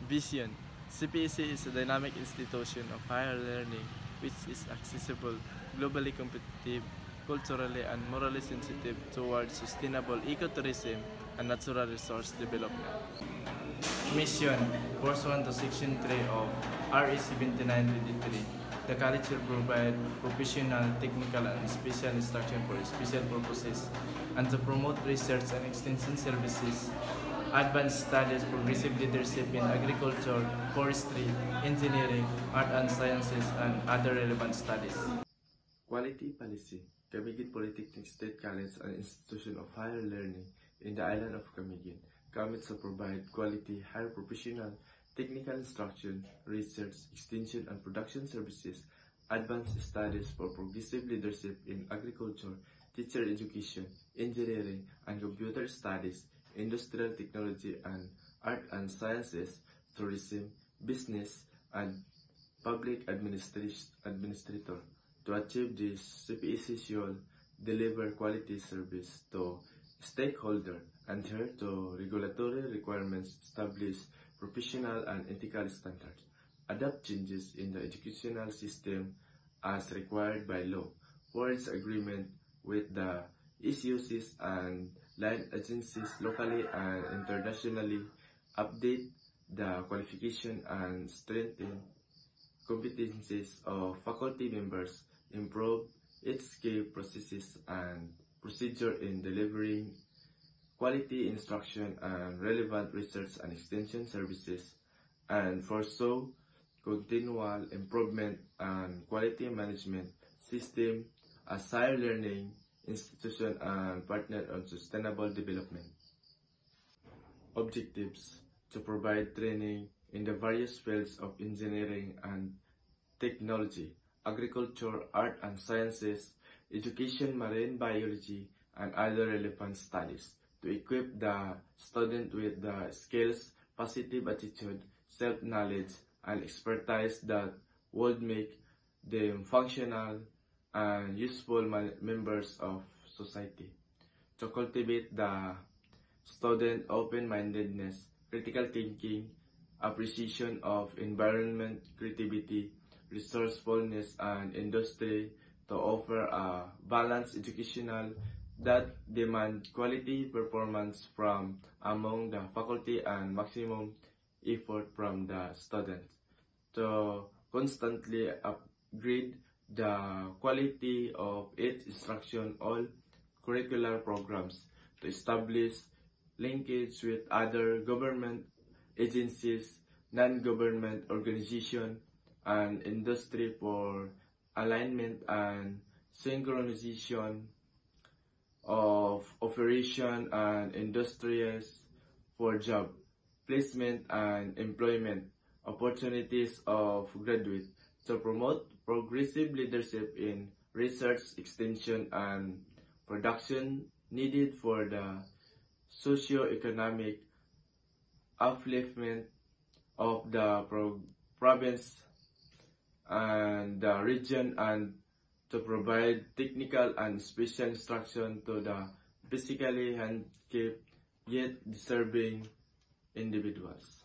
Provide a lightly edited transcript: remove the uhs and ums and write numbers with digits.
Vision. CPEC is a dynamic institution of higher learning which is accessible, globally competitive, culturally and morally sensitive towards sustainable ecotourism and natural resource development. Mission. Course 1 to Section 3 of RE 7923. The college will provide professional, technical, and special instruction for special purposes and to promote research and extension services, advanced studies, progressive leadership in agriculture, forestry, engineering, art and sciences, and other relevant studies. Quality policy. Camiguin Polytechnic State College, an institution of higher learning in the island of Camiguin, commits to provide quality, higher professional, technical instruction, research, extension, and production services, advanced studies for progressive leadership in agriculture, teacher education, engineering, and computer studies, industrial technology and art and sciences, tourism, business, and public administrator. To achieve this, CPEC should deliver quality service to stakeholders, adhere to regulatory requirements, establish professional and ethical standards, adapt changes in the educational system as required by law, forge agreement with the SUCs and line agencies locally and internationally, update the qualification and strengthen competencies of faculty members, improve its key processes and procedure in delivering quality instruction and relevant research and extension services, and foresaw continual improvement and quality management system as higher learning institution and partner on sustainable development. Objectives: to provide training in the various fields of engineering and technology, agriculture, art and sciences, education, marine biology, and other relevant studies, to equip the student with the skills, positive attitude, self-knowledge, and expertise that would make them functional and useful members of society, to cultivate the student open-mindedness, critical thinking, appreciation of environment, creativity, resourcefulness, and industry, to offer a balanced educational that demand quality performance from among the faculty and maximum effort from the students, to constantly upgrade the quality of its instruction, all curricular programs, to establish linkage with other government agencies, non-government organizations, and industry for alignment and synchronization of operation and industries for job placement and employment opportunities of graduates, to promote progressive leadership in research, extension, and production needed for the socio-economic upliftment of the province and the region, and to provide technical and special instruction to the physically handicapped yet deserving individuals.